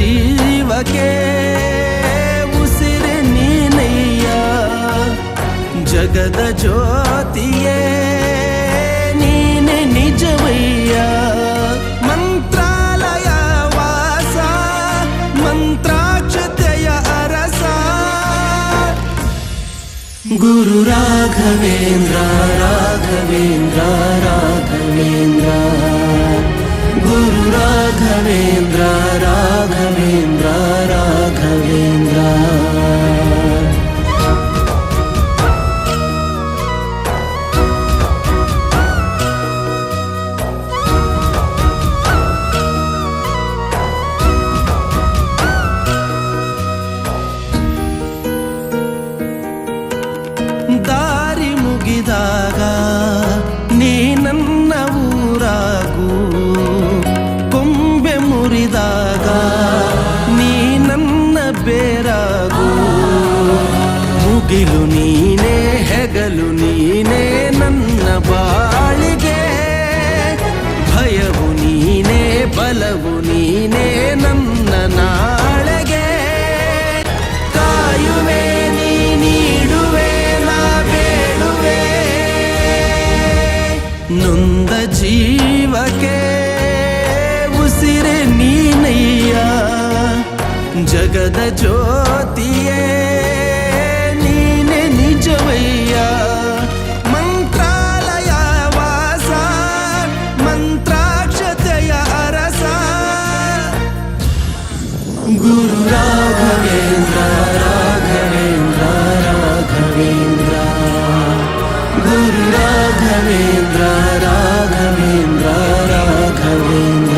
ಜೀವಕ್ಕೆ ಉಸಿರು ನೀನಯ್ಯ ಜಗದ ಜ್ಯೋತಿಯೇ ನೀನೆ ನಿಜವಯ್ಯ ಮಂತ್ರಾಲಯ ವಾಸ ಮಂತ್ರಾಕ್ಷತೆಯ ಅರಸ ಗುರು ರಾಘವೇಂದ್ರ ರಾಘವೇಂದ್ರ ರಾಘವೇಂದ್ರ ಗುರು ರಾಘವೇಂದ್ರ ರಾಘವೇಂದ್ರ ರಾಘವೇಂದ್ರ ದಾರಿ ಮುಗಿದಾಗ ನೀ ನನ್ನ ಊರಾಗು ಕೊಂಬೆ ಮುರಿದಾಗ ನೀ ನನ್ನ ಬೇರಾಗು ಮುಗಿಲು ನೀನೇ ಹೆಗಲು ನೀನೇ ನನ್ನ ಬಾಳಿಗೆ ಭಯವು ನೀನೇ ಬಲವು ನೀನೇ ನನ್ನ ನಾಳೆಗೆ ಕಾಯುವೆ ನೀ ನೀಡುವೆ ನಾ ಬೇಡುವೆ ನೊಂದ ಜೀವಕ್ಕೆ ಉಸಿರೆ ನೀನಯ್ಯ ಜಗದ ಜ್ಯೋತಿಯೇ ನೀನೆ ನಿಜವಯ್ಯ ಮಂತ್ರಾಲಯ ವಾಸ ಮಂತ್ರಾಕ್ಷತೆಯ ಅರಸ ಗುರು ರಾಘವೇಂದ್ರ ರಾಘವೇಂದ್ರ ರಾಘವೇಂದ್ರ ಗುರು ರಾಘವೇಂದ್ರ ರಾಘವೇಂದ್ರ ರಾಘವೇಂದ್ರ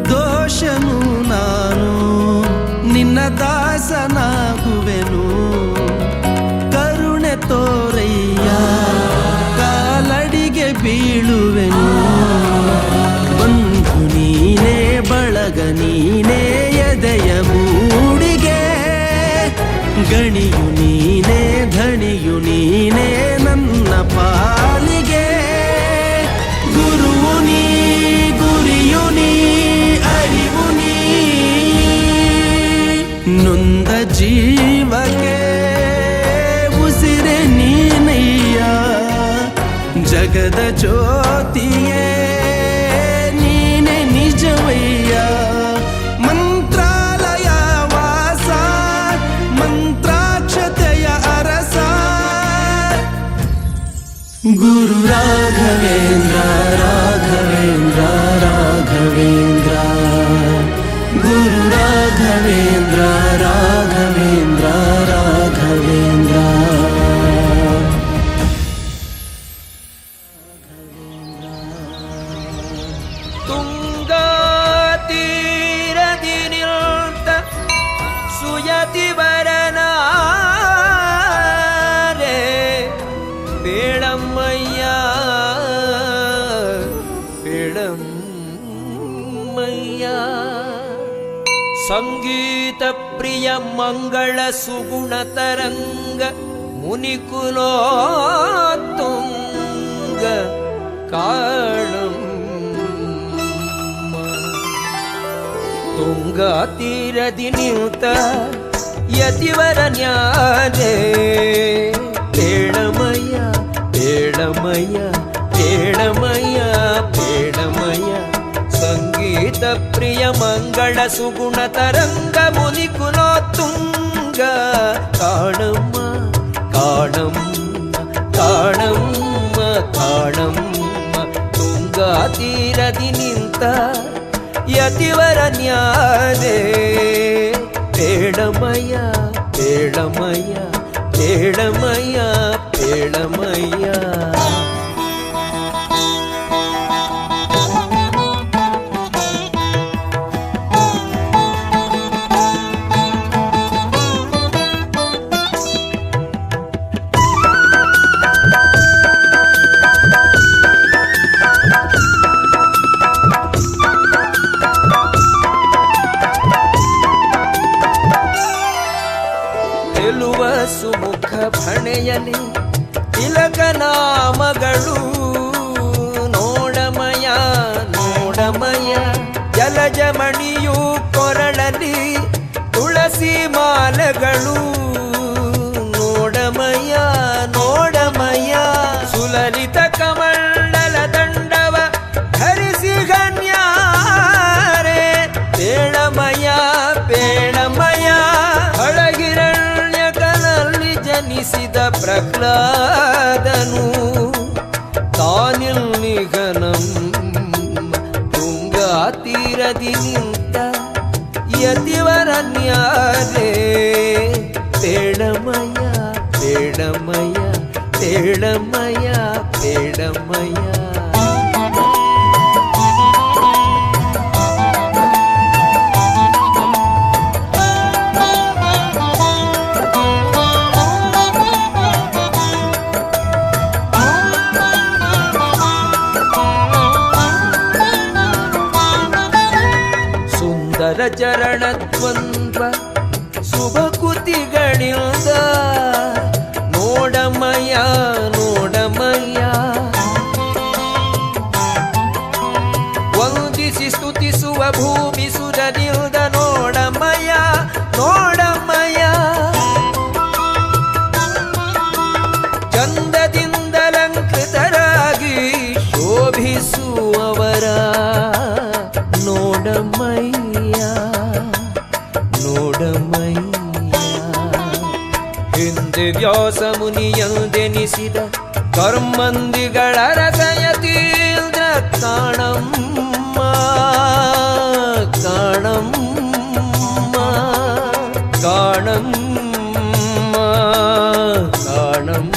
ದೋಷನು ನಾನು ನಿನ್ನ ದಾಸನಾಗುವೆನು ಕರುಣೆ ತೋರಯ್ಯ ಕಾಲಡಿಗೆ ಬೀಳುವೆನು ಬಂಧು ನೀನೇ ಬಳಗ ನೀನೇ ಎದೆಯ ಮೂಡಿಗೆ ಗಣಿಯು ನೀನೇ ಧಣಿಯು ನೀನೇ ನನ್ನ ಪಾಲಿಗೆ ಗುರುವು ನೀ ಗುರಿಯು ನೀ ಅರಿವು ನೀ ನೊಂದ ಜೀವಕ್ಕೆ ಉಸಿರೆ ನೀನಯ್ಯ ಜಗದ ಜ್ಯೋತಿಯೇ ನೀನೆ ನಿಜವಯ್ಯ ಮಂತ್ರಾಲಯ ವಾಸ ಮಂತ್ರಾಕ್ಷತೆಯ ಅರಸ ಗುರು ರಾಘವೇಂದ್ರ ರಾಘವೇಂದ್ರ ರಾಘವೇಂದ್ರ ಗುರು ರಾಘವೇಂದ್ರ ರಾಘವೇಂದ್ರ ರಾಘವೇಂದ್ರ ತುಂಗಾ ತೀರದಿ ನಿಲ್ತ ಸುಯತಿವರನಾರೆ ಬೇಡಮ್ಮಯ್ಯ ಬೇಡಮ್ಮಯ್ಯ ಸಂಗೀತ ಪ್ರಿಯ ಮಂಗಳ ಸುಗುಣ ತರಂಗ ಮುನಿಕುಲೋತ್ತುಂಗ ಕಾಳಮ್ಮ ತುಂಗಾ ತೀರದಿ ನಿಂತ ಯತಿವರ ನ್ಯಾರೆ ಬೇಡಮಯ್ಯ ಬೇಡಮಯ್ಯ ಬೇಡಮಯ್ಯ ಬೇಡಮಯ್ಯ ಸಂಗೀತ ಪ್ರಿಯ ಮಂಗಳ ಸುಗುಣ ತರಂಗ ಮುನಿಕುಲೋತ್ತುಂಗ ಕಾಣಮ್ಮ ಕಾಣಮ್ಮ ಕಾಣಮ್ಮ ಕಾಣಮ್ಮ ತುಂಗಾ ತೀರದಿ ನಿಂತ ಯತಿವರ ನ್ಯಾರೆ ಬೇಡಮಯ್ಯ ಬೇಡಮಯ್ಯ ಬೇಡಮಯ್ಯ ಬೇಡಮಯ್ಯ ಬರೆಯಲಿ ತಿಲಕನಾಮಗಳು ನೋಡಮಯ ನೋಡಮಯ ಜಲಜಮಣಿಯು ಕೊರಳಲಿ ತುಳಸಿ ಮಾಲೆಗಳು ನೋಡಮಯ ನೋಡಮಯ ಸುಲಲಿತ ಕಮಂಡಲ ದಂಡವ ಧರಿಸಿ ಗಣ್ಯಾರೆ ಪೇಳಮಯ ಪೇಳಮಯ ಅಳಗಿರಣ್ಯಕನಲ್ಲಿ ಜನಿಸಿದ ಪ್ರಹ್ಲಾದನು ತಾನಿಲ್ನಿಗನಂ ತುಂಗಾ ತೀರದಿ ನಿಂತ ಯತಿವರನ್ಯಾರೇ ಪೇಳಮಯ ಪೇಳಮಯ ಪೇಳಮಯ ಪೇಳಮಯ ಸುಂದರ ಚರಣದ್ವಂದ್ವ ಶುಭಕುತಿಗಳಿಂದ ನೋಡಮಯ ನೋಡಮಯ ವಂದಿಸಿ ಸ್ತುತಿಸುವ ಭೂಮಿ ಸುರನಿಲ್ದ ನೋಡಮಯ ನೋಡಮಯ ಚಂದದಿಂದಲಂಕೃತರಾಗಿ ಶೋಭಿಸುವವರ ನೋಡಮಯ್ಯ ನೋಡಮಯ್ಯ ಹಿಂದೆ ವ್ಯಾಸ ಮುನಿಯಂದೆನಿಸಿದ ಕರ್ಮಂದಿಗಳ ರಸಯತೀಂದ್ರ ಕಾಣಮ್ಮ ಕಾಣಮ್ಮ ಕಾಣಮ್ಮ ಕಾಣಮ್ಮ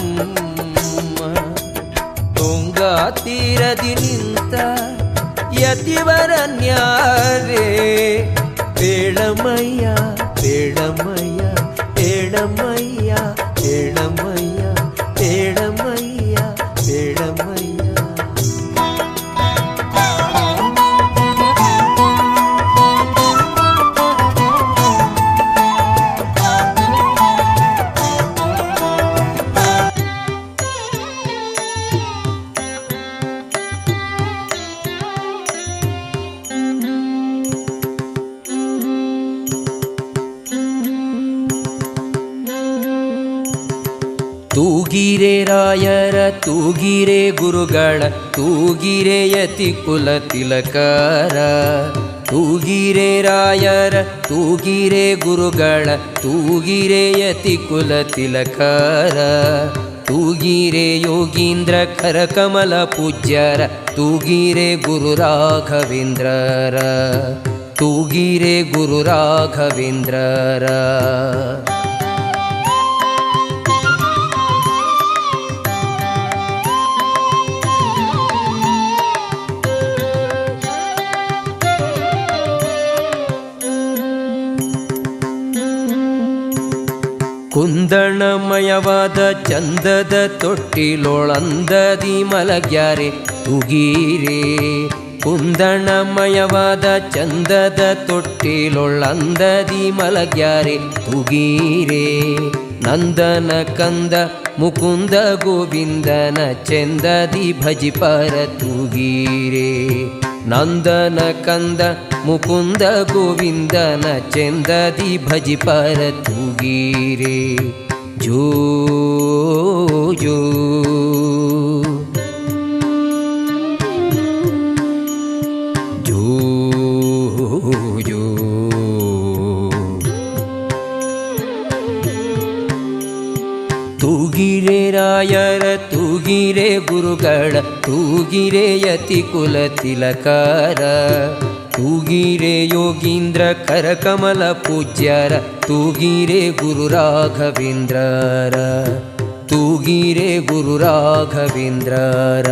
ತುಂಗಾ ತೀರದಿ ನಿಂತ ಯತಿವರನ್ಯಾರೇ ಪೇಳಮಯ್ಯ ಪೇಳಮಯ್ಯ ಪೇಳಮಯ್ಯ ಪೇಳಮಯ್ಯ ಪೇಳಮಯ್ಯ ಪೇಳಮಯ್ಯ ತೂಗಿರೆ ರಾಯರ ತೂಗಿರೆ ಗುರುಗಳ ತೂಗಿರೆ ಯತಿ ಕುಲ ತಿಲಕರ ತೂಗಿರೆ ರಾಯರ ತೂಗಿರೆ ಗುರುಗಳ ತೂಗಿರೆ ಯತಿ ಕುಲ ತಿಲಕರ ತೂಗಿರೆ ಯೋಗೀಂದ್ರ ಕರಕಮಲ ಪೂಜ್ಯರ ತೂಗಿರೆ ಗುರು ರಾಘವೇಂದ್ರರ ತೂಗಿರೆ ಗುರು ರಾಘವೇಂದ್ರರ ಕುಂದಣಮಯವಾದ ಚಂದದ ತೊಟ್ಟಿಲೊಳಂದದಿ ಮಲಗ್ಯಾರೆ ತೂಗೀರೆ ಕುಂದಣಮಯವಾದ ಚಂದದ ತೊಟ್ಟಿಲೊಳಂದದಿ ಮಲಗ್ಯಾರೆ ತೂಗೀರೆ ನಂದನ ಕಂದ ಮುಕುಂದ ಗೋವಿಂದನ ಚೆಂದದಿ ಭಜಿಪರ ತೂಗೀರೆ ನಂದನ ಕಂದ ಮುಕುಂದ ಗೋವಿಂದನ ಚೆಂದದಿ ಭಜಿಪರ ತೂಗೀರೆ ಜೋ ಜೋ ಜೋ ಜೋ ತೂಗಿರೆ ರಾಯರ ತೂಗಿರೆ ಗುರುಗಳ ತೂಗಿರೆ ಯತಿ ಕುಲ ತಿಲಕರ ತೂಗಿರೆ ಯೋಗೀಂದ್ರ ಕರಕಮಲ ಪೂಜ್ಯರ ತೂಗಿರೆ ಗುರು ರಾಘವೇಂದ್ರರ ತೂಗಿರೆ ಗುರು ರಾಘವೇಂದ್ರರ